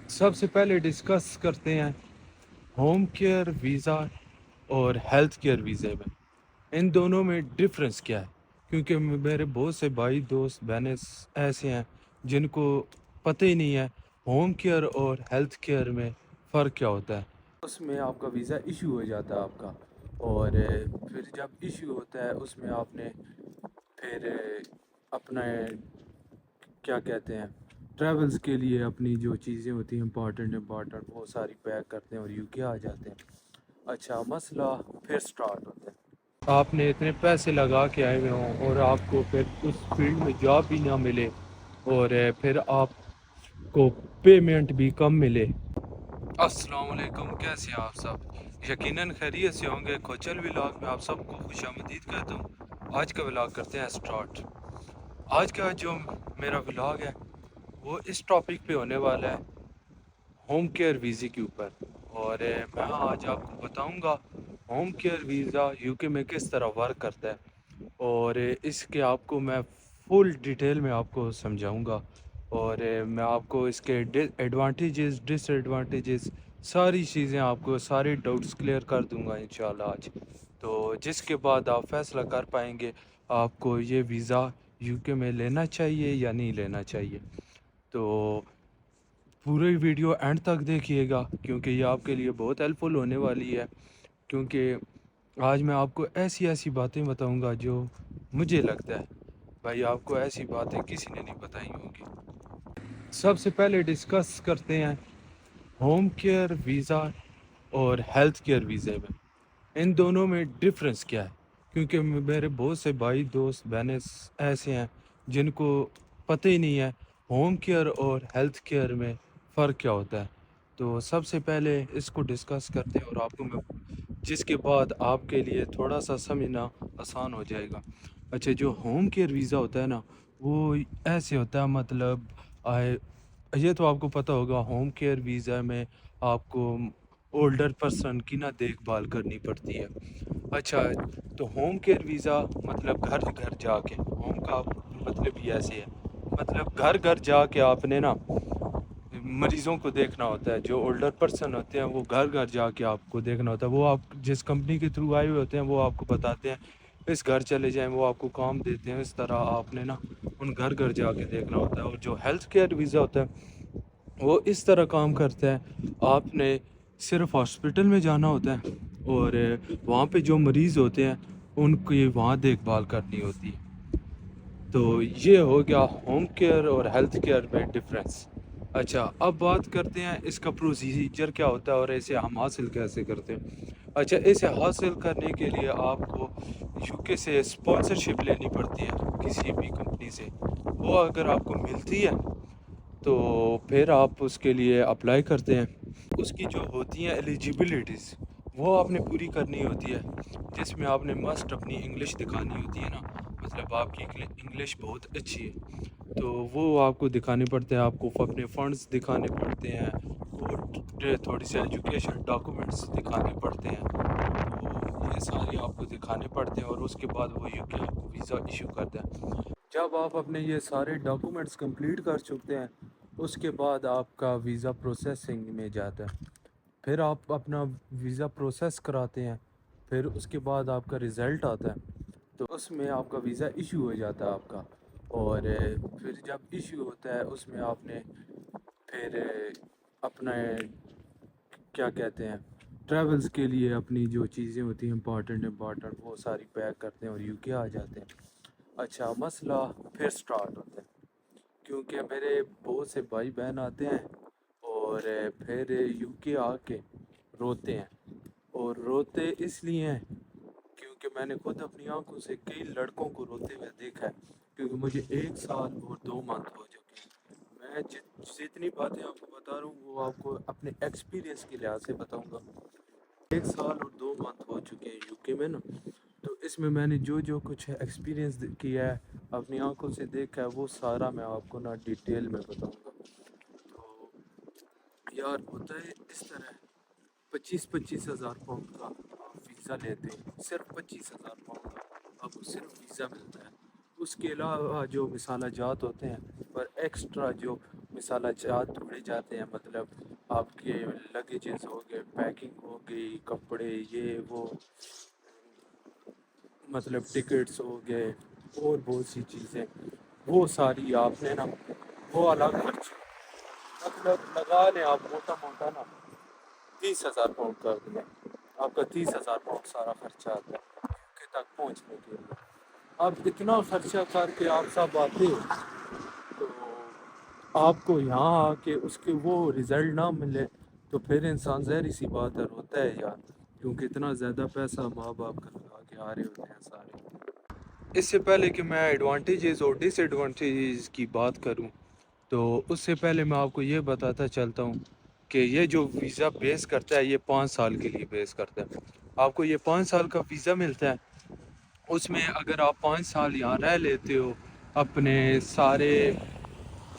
سب سے پہلے ڈسکس کرتے ہیں ہوم کیئر ویزا اور ہیلتھ کیئر ویزے میں ان دونوں میں ڈفرینس کیا ہے، کیونکہ میرے بہت سے بھائی دوست بہنیں ایسے ہیں جن کو پتہ ہی نہیں ہے ہوم کیئر اور ہیلتھ کیئر میں فرق کیا ہوتا ہے۔ اس میں آپ کا ویزا ایشو ہو جاتا ہے آپ کا، اور پھر جب ایشو ہوتا ہے اس میں آپ نے پھر اپنا کیا کہتے ہیں ٹریولز کے لیے اپنی جو چیزیں ہوتی ہیں امپورٹنٹ وہ ساری پیک کرتے ہیں اور یو کے آ جاتے ہیں۔ اچھا، مسئلہ پھر سٹارٹ ہوتا ہے، آپ نے اتنے پیسے لگا کے آئے ہوئے ہوں اور آپ کو پھر اس فیلڈ میں جاب بھی نہ ملے، اور پھر آپ کو پیمنٹ بھی کم ملے۔ السلام علیکم، کیسے ہیں آپ سب؟ یقیناً خیریت سے ہوں گے۔ کوچل ولاگ میں آپ سب کو خوش آمدید کہتا ہوں۔ آج کا ولاگ کرتے ہیں سٹارٹ۔ آج کا جو میرا ولاگ ہے وہ اس ٹاپک پہ ہونے والا ہے، ہوم کیئر ویزے کے اوپر، اور میں آج آپ کو بتاؤں گا ہوم کیئر ویزا یو کے میں کس طرح ورک کرتا ہے، اور اس کے آپ کو میں فل ڈیٹیل میں آپ کو سمجھاؤں گا، اور میں آپ کو اس کے ایڈوانٹیجز ڈس ایڈوانٹیجز ساری چیزیں آپ کو سارے ڈاؤٹس کلیئر کر دوں گا انشاءاللہ آج، تو جس کے بعد آپ فیصلہ کر پائیں گے آپ کو یہ ویزا یو کے میں لینا چاہیے یا نہیں لینا چاہیے۔ تو پورے ویڈیو اینڈ تک دیکھیے گا کیونکہ یہ آپ کے لیے بہت ہیلپ فل ہونے والی ہے، کیونکہ آج میں آپ کو ایسی ایسی باتیں بتاؤں گا جو مجھے لگتا ہے بھائی آپ کو ایسی باتیں کسی نے نہیں بتائی ہوں گی۔ سب سے پہلے ڈسکس کرتے ہیں ہوم کیئر ویزا اور ہیلتھ کیئر ویزے میں ان دونوں میں ڈفرینس کیا ہے، کیونکہ میرے بہت سے بھائی دوست بہنیں ایسے ہیں جن کو پتہ ہی نہیں ہے ہوم کیئر اور ہیلتھ کیئر میں فرق کیا ہوتا ہے۔ تو سب سے پہلے اس کو ڈسکس کرتے ہیں اور آپ کو میں جس کے بعد آپ کے لیے تھوڑا سا سمجھنا آسان ہو جائے گا۔ اچھا، جو ہوم کیئر ویزا ہوتا ہے نا وہ ایسے ہوتا ہے، مطلب یہ تو آپ کو پتہ ہوگا ہوم کیئر ویزا میں آپ کو اولڈر پرسن کی نہ دیکھ بھال کرنی پڑتی ہے۔ اچھا، تو ہوم کیئر ویزا مطلب گھر گھر جا کے، ہوم کا مطلب یہ ایسے ہے، مطلب گھر گھر جا کے آپ نے نا مریضوں کو دیکھنا ہوتا ہے، جو اولڈر پرسن ہوتے ہیں وہ گھر گھر جا کے آپ کو دیکھنا ہوتا ہے، وہ آپ جس کمپنی کے تھرو آئے ہوئے ہوتے ہیں وہ آپ کو بتاتے ہیں اس گھر چلے جائیں، وہ آپ کو کام دیتے ہیں، اس طرح آپ نے نا ان گھر گھر جا کے دیکھنا ہوتا ہے۔ اور جو ہیلتھ کیئر ویزا ہوتا ہے وہ اس طرح کام کرتا ہے، آپ نے صرف ہاسپٹل میں جانا ہوتا ہے اور وہاں پہ جو مریض ہوتے ہیں ان کی وہاں دیکھ بھال کرنی ہوتی ہے۔ تو یہ ہو گیا ہوم کیئر اور ہیلتھ کیئر میں ڈفرینس۔ اچھا، اب بات کرتے ہیں اس کا پروسیجر کیا ہوتا ہے اور اسے ہم حاصل کیسے کرتے ہیں۔ اچھا، اسے حاصل کرنے کے لیے آپ کو یو کے سے اسپانسرشپ لینی پڑتی ہے کسی بھی کمپنی سے، وہ اگر آپ کو ملتی ہے تو پھر آپ اس کے لیے اپلائی کرتے ہیں۔ اس کی جو ہوتی ہیں ایلیجیبلٹیز وہ آپ نے پوری کرنی ہوتی ہے، جس میں آپ نے مسٹ اپنی انگلش دکھانی ہوتی ہے نا، مطلب آپ کی انگلش بہت اچھی ہے تو وہ آپ کو دکھانے پڑتے ہیں، آپ کو اپنے فنڈز دکھانے پڑتے ہیں اور تھوڑی سی ایجوکیشن ڈاکومنٹس دکھانے پڑتے ہیں، تو یہ سارے آپ کو دکھانے پڑتے ہیں اور اس کے بعد وہ یو کے آپ کو ویزا ایشو کرتا ہے۔ جب آپ اپنے یہ سارے ڈاکومنٹس کمپلیٹ کر چکتے ہیں اس کے بعد آپ کا ویزا پروسیسنگ میں جاتا ہے، پھر آپ اپنا ویزا پروسیس کراتے ہیں، پھر اس کے بعد آپ کا رزلٹ آتا ہے تو اس میں آپ کا ویزا ایشو ہو جاتا ہے آپ کا، اور پھر جب ایشو ہوتا ہے اس میں آپ نے پھر اپنا کیا کہتے ہیں ٹریولز کے لیے اپنی جو چیزیں ہوتی ہیں امپورٹنٹ وہ ساری پیک کرتے ہیں اور یو کے آ جاتے ہیں۔ اچھا، مسئلہ پھر سٹارٹ ہوتا ہے، کیونکہ میرے بہت سے بھائی بہن آتے ہیں اور پھر یو کے آ کے روتے ہیں، اور روتے اس لیے ہیں کیونکہ میں نے خود اپنی آنکھوں سے کئی لڑکوں کو روتے ہوئے دیکھا ہے، کیونکہ مجھے 1 سال اور 2 منتھ ہو چکے ہیں۔ میں جتنی باتیں آپ کو بتا رہا ہوں وہ آپ کو اپنے ایکسپیرینس کے لحاظ سے بتاؤں گا۔ 1 سال اور 2 منتھ ہو چکے ہیں یو کے میں نا، تو اس میں نے جو کچھ ایکسپیرینس کیا ہے اپنی آنکھوں سے دیکھا ہے وہ سارا میں آپ کو نا ڈیٹیل میں بتاؤں گا۔ تو یار ہوتا ہے اس طرح، 25,000 پاؤنڈ کا آپ ویزا لیتے ہیں، صرف 25,000 پاؤنڈ کا آپ کو صرف ویزا ملتا ہے، اس کے علاوہ جو مثالہ جات ہوتے ہیں پر ایکسٹرا جو مثالات ڈھونڈے جاتے ہیں، مطلب آپ کے لگیجز ہو گئے، پیکنگ ہو گئی، کپڑے، یہ وہ، مطلب ٹکٹس ہو گئے اور بہت سی چیزیں، وہ ساری آپ نے نا وہ الگ خرچ، مطلب لگا لیں آپ موٹا موٹا نا 30,000 پاؤنڈ کر دیں، آپ کا 30,000 پاؤنڈ سارا خرچہ آتا ہے UK تک پہنچنے کے لیے۔ اب اتنا خرچہ کر کے آپ سب آتے ہو، تو آپ کو یہاں آ کے اس کے وہ رزلٹ نہ ملے تو پھر انسان ظاہری سی بات ہے روتا ہے یار، کیونکہ اتنا زیادہ پیسہ ماں باپ کا لگا کے آ رہے ہوتے ہیں سارے۔ اس سے پہلے کہ میں ایڈوانٹیجز اور ڈس ایڈوانٹیجز کی بات کروں، تو اس سے پہلے میں آپ کو یہ بتاتا چلتا ہوں کہ یہ جو ویزا بیس کرتا ہے یہ 5 سال کے لیے بیس کرتا ہے۔ آپ کو یہ 5 سال کا ویزا ملتا ہے، اس میں اگر آپ 5 سال یہاں رہ لیتے ہو، اپنے سارے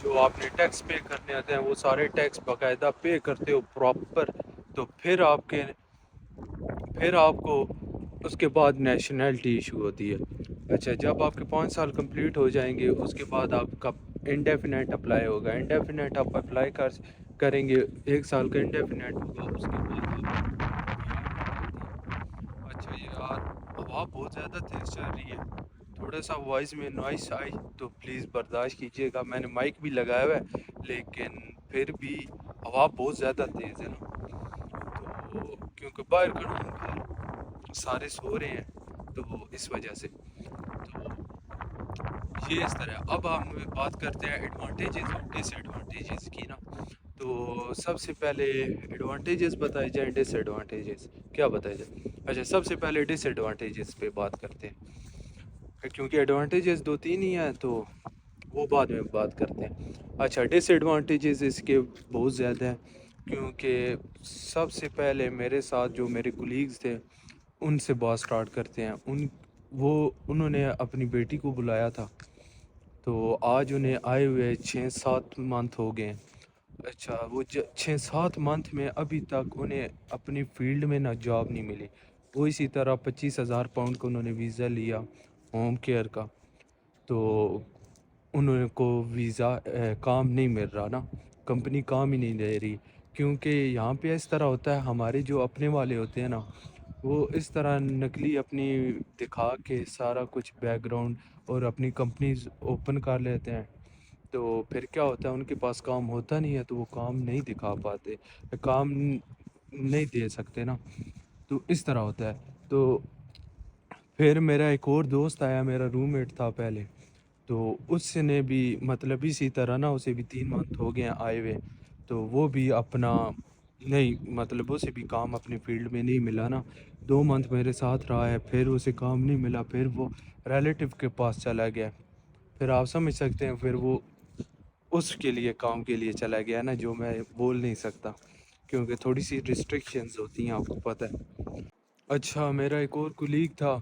جو آپ نے ٹیکس پے کرنے آتے ہیں وہ سارے ٹیکس باقاعدہ پے کرتے ہو پراپر، تو پھر آپ کو اس کے بعد نیشنلٹی ایشو ہوتی ہے۔ اچھا، جب آپ کے 5 سال کمپلیٹ ہو جائیں گے اس کے بعد آپ کا انڈیفینیٹ اپلائی ہوگا، انڈیفینیٹ آپ اپلائی کریں گے، 1 سال کا انڈیفینیٹ ہوگا، اس کے بعد اچھا یار ہوا بہت زیادہ تیز چل رہی ہے، تھوڑا سا وائس میں نوائس آئی تو پلیز برداشت کیجیے گا، میں نے مائک بھی لگایا ہوا ہے لیکن پھر بھی ہوا بہت زیادہ تیز ہے نا، تو کیونکہ باہر کھڑا ہوں، باہر سارے سو رہے ہیں تو اس وجہ سے، تو یہ اس طرح۔ اب ہم بات کرتے ہیں ایڈوانٹیجز اور ڈس ایڈوانٹیجز کی نا، تو سب سے پہلے ایڈوانٹیجز بتائے جائیں، ڈس ایڈوانٹیجز کیا بتائے جائیں؟ اچھا، سب سے پہلے ڈس ایڈوانٹیجز پہ بات کرتے ہیں، کیونکہ ایڈوانٹیجز 2-3 ہی ہیں تو وہ بعد میں بات کرتے ہیں۔ اچھا، ڈس ایڈوانٹیجز اس کے بہت زیادہ ہیں، کیونکہ سب سے پہلے میرے ساتھ جو میرے کولیگز تھے ان سے بات سٹارٹ کرتے ہیں، انہوں نے اپنی بیٹی کو بلایا تھا، تو آج انہیں آئے ہوئے 6-7 منتھ ہو گئے ہیں۔ اچھا، وہ 6-7 منتھ میں ابھی تک انہیں اپنی فیلڈ میں نہ جاب نہیں ملی، وہ اسی طرح 25,000 پاؤنڈ کا انہوں نے ویزا لیا ہوم کیئر کا، تو انہوں کو ویزا کام نہیں مل رہا نا، کمپنی کام ہی نہیں دے رہی، کیونکہ یہاں پہ اس طرح ہوتا ہے، ہمارے جو اپنے والے ہوتے ہیں نا وہ اس طرح نقلی اپنی دکھا کے سارا کچھ بیک گراؤنڈ اور اپنی کمپنیز اوپن کر لیتے ہیں، تو پھر کیا ہوتا ہے ان کے پاس کام ہوتا نہیں ہے تو وہ کام نہیں دکھا پاتے، کام نہیں دے سکتے نا، تو اس طرح ہوتا ہے۔ تو پھر میرا ایک اور دوست آیا، میرا روم میٹ تھا پہلے، تو اس نے بھی مطلب اسی طرح نا، اسے بھی 3 منتھ ہو گئے ہیں آئے ہوئے، تو وہ بھی اپنا نہیں، مطلب اسے بھی کام اپنی فیلڈ میں نہیں ملا نا، 2 منتھ میرے ساتھ رہا ہے، پھر اسے کام نہیں ملا، پھر وہ ریلیٹیو کے پاس چلا گیا، پھر آپ سمجھ سکتے ہیں پھر وہ اس کے لیے کام کے لیے چلا گیا نا، جو میں بول نہیں سکتا کیونکہ تھوڑی سی ریسٹرکشنز ہوتی ہیں، آپ کو پتہ ہے۔ اچھا، میرا ایک اور کولیگ تھا،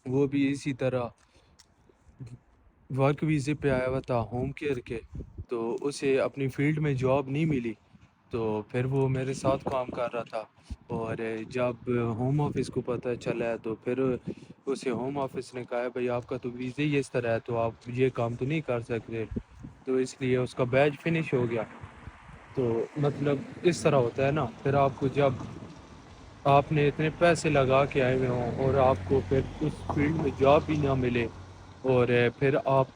وہ بھی اسی طرح ورک ویزے پہ آیا ہوا تھا ہوم کیئر کے، تو اسے اپنی فیلڈ میں جاب نہیں ملی، تو پھر وہ میرے ساتھ کام کر رہا تھا، اور جب ہوم آفس کو پتہ چلا تو پھر اسے ہوم آفس نے کہا بھائی آپ کا تو ویزے ہی اس طرح ہے تو آپ یہ کام تو نہیں کر سکتے، تو اس لیے اس کا بیچ فنش ہو گیا، تو مطلب اس طرح ہوتا ہے نا، پھر آپ کو جب آپ نے اتنے پیسے لگا کے آئے ہوئے ہوں اور آپ کو پھر اس فیلڈ میں جاب بھی نہ ملے، اور پھر آپ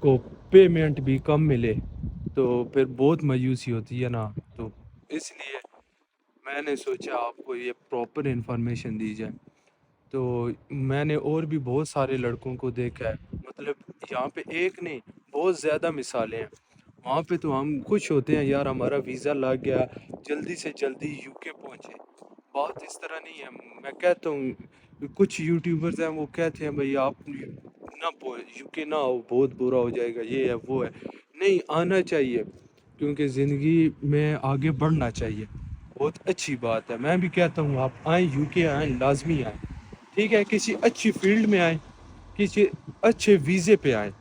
کو پیمنٹ بھی کم ملے، تو پھر بہت مایوسی ہوتی ہے نا، تو اس لیے میں نے سوچا آپ کو یہ پراپر انفارمیشن دی جائے۔ تو میں نے اور بھی بہت سارے لڑکوں کو دیکھا ہے، مطلب یہاں پہ ایک نہیں بہت زیادہ مثالیں ہیں، وہاں پہ تو ہم خوش ہوتے ہیں یار ہمارا ویزا لگ گیا، جلدی سے جلدی UK پہنچے، بات اس طرح نہیں ہے۔ میں کہتا ہوں کچھ یوٹیوبرز ہیں وہ کہتے ہیں بھائی آپ نہ UK نہ آؤ، بہت برا ہو جائے گا، یہ ہے وہ ہے، نہیں آنا چاہیے، کیونکہ زندگی میں آگے بڑھنا چاہیے، بہت اچھی بات ہے، میں بھی کہتا ہوں آپ آئیں، UK آئیں، لازمی آئیں، ٹھیک ہے، کسی اچھی فیلڈ میں آئیں، کسی اچھے ویزے پہ آئیں،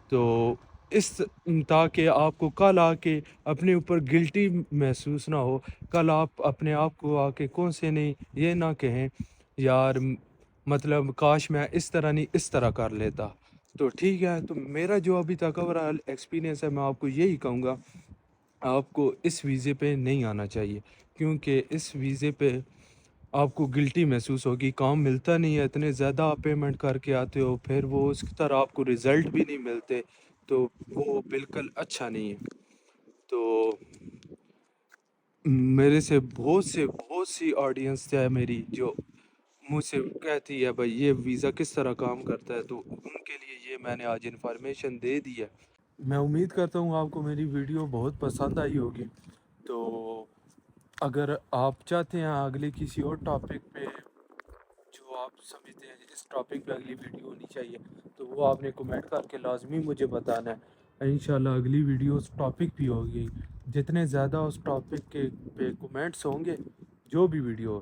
تو اس تاکہ آپ کو کل آ کے اپنے اوپر گلٹی محسوس نہ ہو، کل آپ اپنے آپ کو آ کے کون سے نہیں یہ نہ کہیں یار مطلب کاش میں اس طرح نہیں اس طرح کر لیتا، تو ٹھیک ہے، تو میرا جو ابھی تک کا اوورآل ایکسپیرینس ہے میں آپ کو یہی کہوں گا، آپ کو اس ویزے پہ نہیں آنا چاہیے، کیونکہ اس ویزے پہ آپ کو گلٹی محسوس ہوگی، کام ملتا نہیں ہے، اتنے زیادہ آپ پیمنٹ کر کے آتے ہو، پھر وہ اس کی طرح آپ کو رزلٹ بھی نہیں ملتے، تو وہ بالکل اچھا نہیں ہے۔ تو میرے سے بہت سی آڈینس ہے میری جو مجھ سے کہتی ہے بھائی یہ ویزا کس طرح کام کرتا ہے، تو ان کے لیے یہ میں نے آج انفارمیشن دے دی ہے۔ میں امید کرتا ہوں آپ کو میری ویڈیو بہت پسند آئی ہوگی، تو اگر آپ چاہتے ہیں اگلے کسی اور ٹاپک پہ جو آپ سمجھتے ہیں اس ٹاپک پہ اگلی ویڈیو ہونی چاہیے، تو وہ آپ نے کمنٹ کر کے لازمی مجھے بتانا ہے، انشاءاللہ اگلی ویڈیو اس ٹاپک پہ ہوگی۔ جتنے زیادہ اس ٹاپک کے پہ کمنٹس ہوں گے، جو بھی ویڈیو ہو،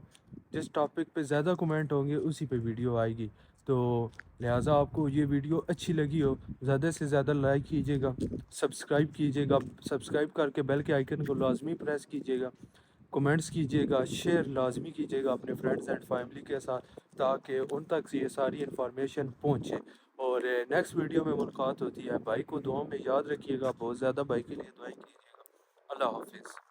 جس ٹاپک پہ زیادہ کمنٹ ہوں گے اسی پہ ویڈیو آئے گی، تو لہٰذا آپ کو یہ ویڈیو اچھی لگی ہو زیادہ سے زیادہ لائک کیجیے گا، سبسکرائب کیجیے گا، سبسکرائب کر کے بیل کے آئیکن کو لازمی پریس کیجیے گا، کمنٹس کیجیے گا، شیئر لازمی کیجیے گا اپنے فرینڈز اینڈ فیملی کے ساتھ، تاکہ ان تک یہ ساری انفارمیشن پہنچے۔ اور نیکسٹ ویڈیو میں ملاقات ہوتی ہے۔ بھائی کو دعاؤں میں یاد رکھیے گا، بہت زیادہ بھائی کے لیے دعائیں کیجیے گا۔ اللہ حافظ۔